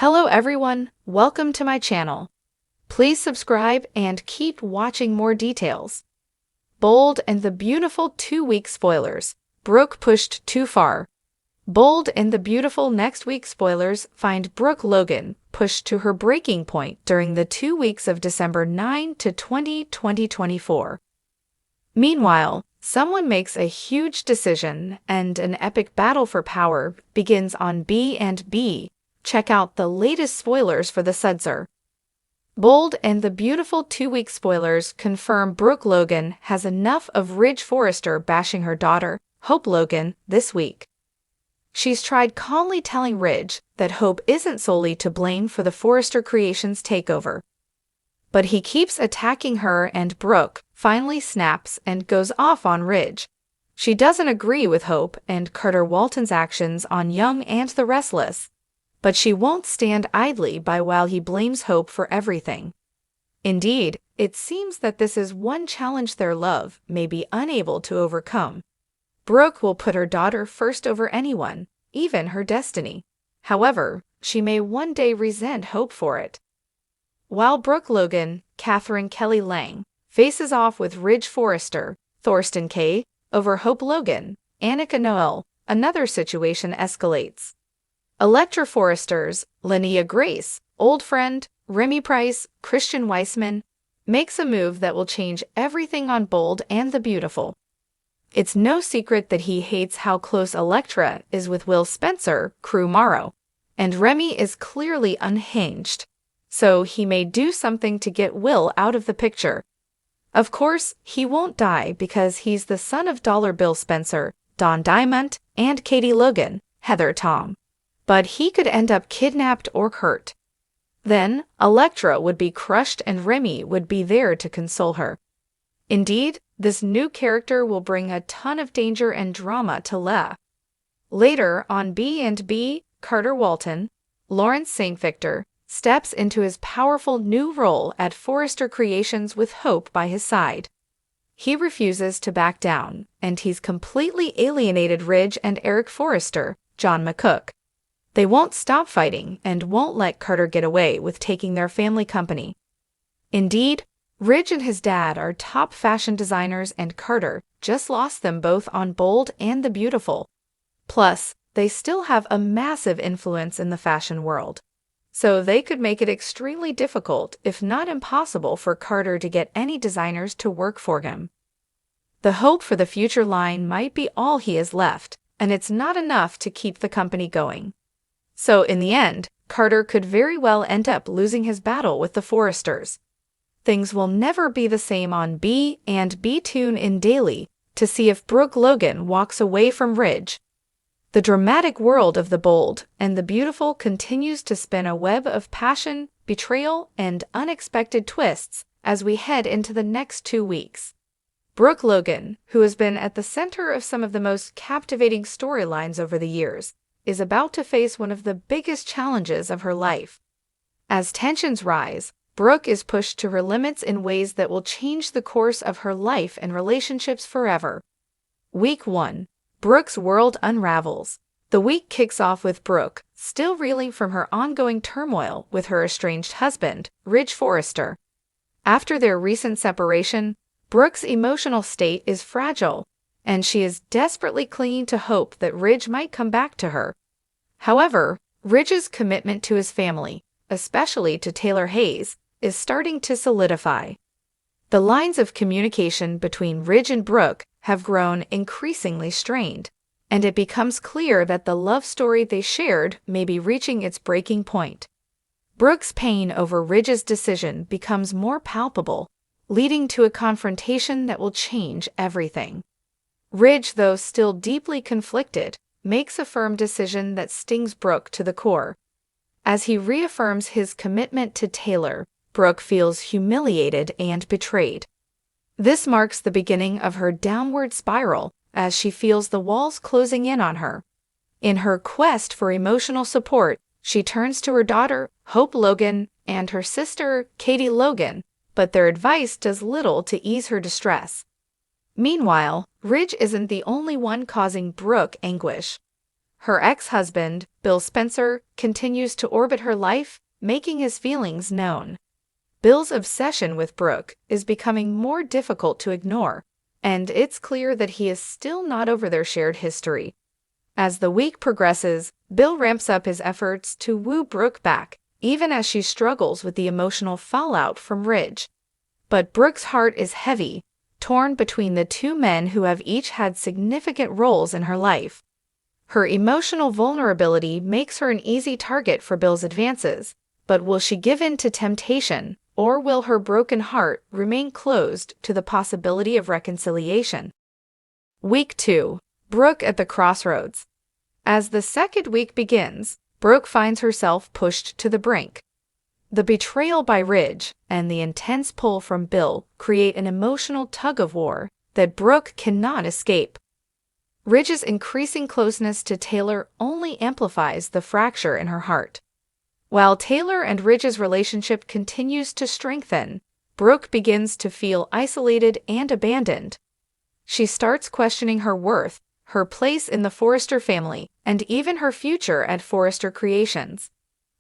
Hello everyone, welcome to my channel. Please subscribe and keep watching more details. Bold and the Beautiful 2-week spoilers. Brooke pushed too far. Bold and the Beautiful next week spoilers find Brooke Logan pushed to her breaking point during the 2 weeks of December 9 to 20, 2024. Meanwhile, someone makes a huge decision and an epic battle for power begins on B&B. Check out the latest spoilers for the Sudzer. Bold and the Beautiful 2-week spoilers confirm Brooke Logan has enough of Ridge Forrester bashing her daughter, Hope Logan, this week. She's tried calmly telling Ridge that Hope isn't solely to blame for the Forrester Creations takeover. But he keeps attacking her and Brooke finally snaps and goes off on Ridge. She doesn't agree with Hope and Carter Walton's actions on Young and the Restless, but she won't stand idly by while he blames Hope for everything. Indeed, it seems that this is one challenge their love may be unable to overcome. Brooke will put her daughter first over anyone, even her destiny. However, she may one day resent Hope for it. While Brooke Logan, Catherine Kelly Lang, faces off with Ridge Forrester, Thorsten Kaye, over Hope Logan, Annika Noel, another situation escalates. Electra Forrester's Linnea Grace, old friend, Remy Price, Christian Weissman, makes a move that will change everything on Bold and the Beautiful. It's no secret that he hates how close Electra is with Will Spencer, Crew Morrow, and Remy is clearly unhinged, so he may do something to get Will out of the picture. Of course, he won't die because he's the son of Dollar Bill Spencer, Don Diamond, and Katie Logan, Heather Tom. But he could end up kidnapped or hurt. Then, Electra would be crushed and Remy would be there to console her. Indeed, this new character will bring a ton of danger and drama to Leah. Later on B&B, Carter Walton, Lawrence St. Victor, steps into his powerful new role at Forrester Creations with Hope by his side. He refuses to back down, and he's completely alienated Ridge and Eric Forrester, John McCook. They won't stop fighting and won't let Carter get away with taking their family company. Indeed, Ridge and his dad are top fashion designers and Carter just lost them both on Bold and the Beautiful. Plus, they still have a massive influence in the fashion world. So they could make it extremely difficult, if not impossible, for Carter to get any designers to work for him. The Hope for the Future line might be all he has left, and it's not enough to keep the company going. So in the end, Carter could very well end up losing his battle with the Forresters. Things will never be the same on B&B. Tune in daily to see if Brooke Logan walks away from Ridge. The dramatic world of the Bold and the Beautiful continues to spin a web of passion, betrayal, and unexpected twists as we head into the next 2 weeks. Brooke Logan, who has been at the center of some of the most captivating storylines over the years, is about to face one of the biggest challenges of her life. As tensions rise, Brooke is pushed to her limits in ways that will change the course of her life and relationships forever. Week 1. Brooke's world unravels. The week kicks off with Brooke still reeling from her ongoing turmoil with her estranged husband, Ridge Forrester. After their recent separation, Brooke's emotional state is fragile, and she is desperately clinging to hope that Ridge might come back to her. However, Ridge's commitment to his family, especially to Taylor Hayes, is starting to solidify. The lines of communication between Ridge and Brooke have grown increasingly strained, and it becomes clear that the love story they shared may be reaching its breaking point. Brooke's pain over Ridge's decision becomes more palpable, leading to a confrontation that will change everything. Ridge, though still deeply conflicted, makes a firm decision that stings Brooke to the core. As he reaffirms his commitment to Taylor, Brooke feels humiliated and betrayed. This marks the beginning of her downward spiral as she feels the walls closing in on her. In her quest for emotional support, she turns to her daughter, Hope Logan, and her sister, Katie Logan, but their advice does little to ease her distress. Meanwhile, Ridge isn't the only one causing Brooke anguish. Her ex-husband, Bill Spencer, continues to orbit her life, making his feelings known. Bill's obsession with Brooke is becoming more difficult to ignore, and it's clear that he is still not over their shared history. As the week progresses, Bill ramps up his efforts to woo Brooke back, even as she struggles with the emotional fallout from Ridge. But Brooke's heart is heavy, torn between the two men who have each had significant roles in her life. Her emotional vulnerability makes her an easy target for Bill's advances, but will she give in to temptation, or will her broken heart remain closed to the possibility of reconciliation? Week 2. Brooke at the crossroads. As the second week begins, Brooke finds herself pushed to the brink. The betrayal by Ridge and the intense pull from Bill create an emotional tug-of-war that Brooke cannot escape. Ridge's increasing closeness to Taylor only amplifies the fracture in her heart. While Taylor and Ridge's relationship continues to strengthen, Brooke begins to feel isolated and abandoned. She starts questioning her worth, her place in the Forrester family, and even her future at Forrester Creations.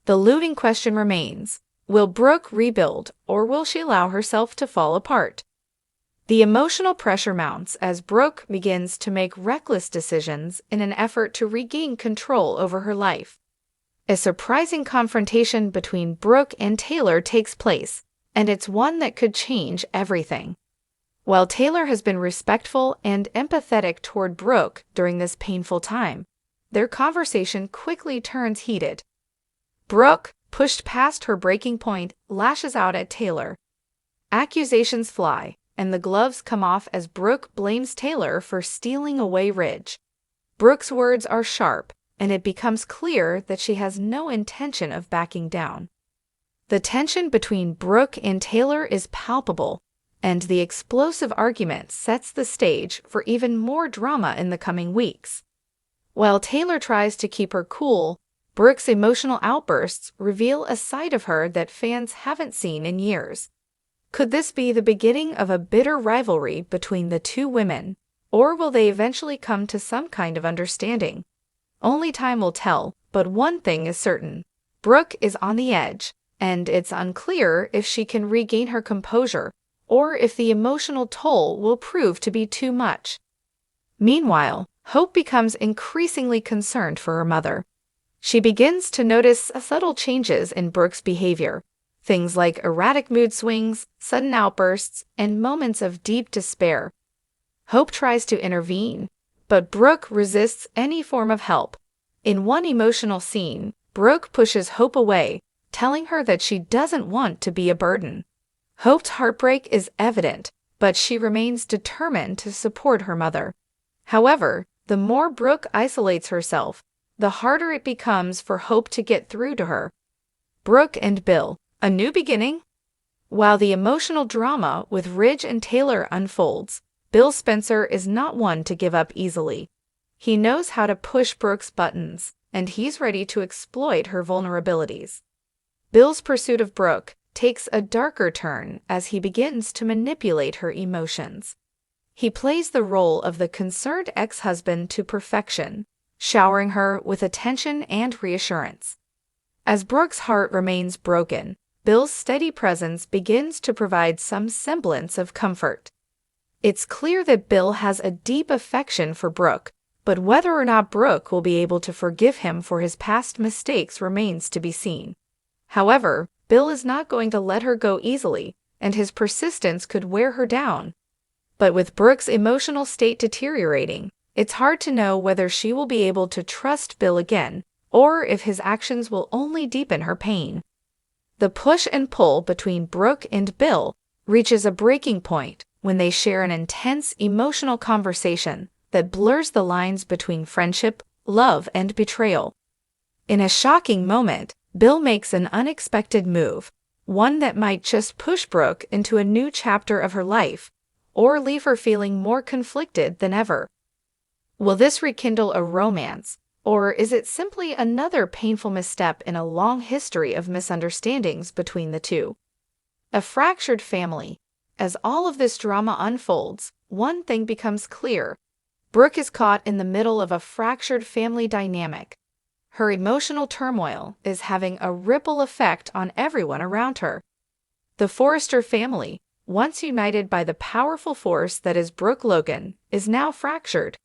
The looming question remains: will Brooke rebuild, or will she allow herself to fall apart? The emotional pressure mounts as Brooke begins to make reckless decisions in an effort to regain control over her life. A surprising confrontation between Brooke and Taylor takes place, and it's one that could change everything. While Taylor has been respectful and empathetic toward Brooke during this painful time, their conversation quickly turns heated. Brooke, pushed past her breaking point, lashes out at Taylor. Accusations fly, and the gloves come off as Brooke blames Taylor for stealing away Ridge. Brooke's words are sharp, and it becomes clear that she has no intention of backing down. The tension between Brooke and Taylor is palpable, and the explosive argument sets the stage for even more drama in the coming weeks. While Taylor tries to keep her cool, Brooke's emotional outbursts reveal a side of her that fans haven't seen in years. Could this be the beginning of a bitter rivalry between the two women, or will they eventually come to some kind of understanding? Only time will tell, but one thing is certain: Brooke is on the edge, and it's unclear if she can regain her composure, or if the emotional toll will prove to be too much. Meanwhile, Hope becomes increasingly concerned for her mother. She begins to notice subtle changes in Brooke's behavior, things like erratic mood swings, sudden outbursts, and moments of deep despair. Hope tries to intervene, but Brooke resists any form of help. In one emotional scene, Brooke pushes Hope away, telling her that she doesn't want to be a burden. Hope's heartbreak is evident, but she remains determined to support her mother. However, the more Brooke isolates herself, the harder it becomes for Hope to get through to her. Brooke and Bill, a new beginning? While the emotional drama with Ridge and Taylor unfolds, Bill Spencer is not one to give up easily. He knows how to push Brooke's buttons, and he's ready to exploit her vulnerabilities. Bill's pursuit of Brooke takes a darker turn as he begins to manipulate her emotions. He plays the role of the concerned ex-husband to perfection, showering her with attention and reassurance. As Brooke's heart remains broken, Bill's steady presence begins to provide some semblance of comfort. It's clear that Bill has a deep affection for Brooke, but whether or not Brooke will be able to forgive him for his past mistakes remains to be seen. However, Bill is not going to let her go easily, and his persistence could wear her down. But with Brooke's emotional state deteriorating, it's hard to know whether she will be able to trust Bill again, or if his actions will only deepen her pain. The push and pull between Brooke and Bill reaches a breaking point when they share an intense emotional conversation that blurs the lines between friendship, love, and betrayal. In a shocking moment, Bill makes an unexpected move, one that might just push Brooke into a new chapter of her life, or leave her feeling more conflicted than ever. Will this rekindle a romance, or is it simply another painful misstep in a long history of misunderstandings between the two? A fractured family. As all of this drama unfolds, one thing becomes clear: Brooke is caught in the middle of a fractured family dynamic. Her emotional turmoil is having a ripple effect on everyone around her. The Forrester family, once united by the powerful force that is Brooke Logan, is now fractured.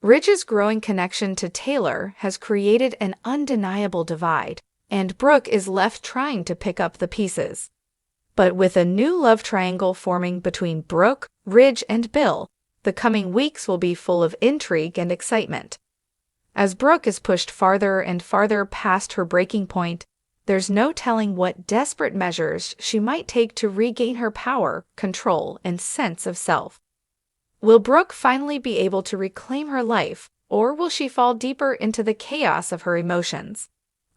Ridge's growing connection to Taylor has created an undeniable divide, and Brooke is left trying to pick up the pieces. But with a new love triangle forming between Brooke, Ridge, and Bill, the coming weeks will be full of intrigue and excitement. As Brooke is pushed farther and farther past her breaking point, there's no telling what desperate measures she might take to regain her power, control, and sense of self. Will Brooke finally be able to reclaim her life, or will she fall deeper into the chaos of her emotions?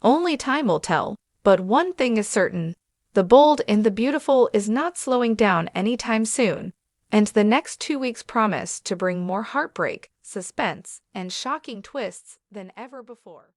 Only time will tell, but one thing is certain: the bold and the beautiful is not slowing down anytime soon, and the next 2 weeks promise to bring more heartbreak, suspense, and shocking twists than ever before.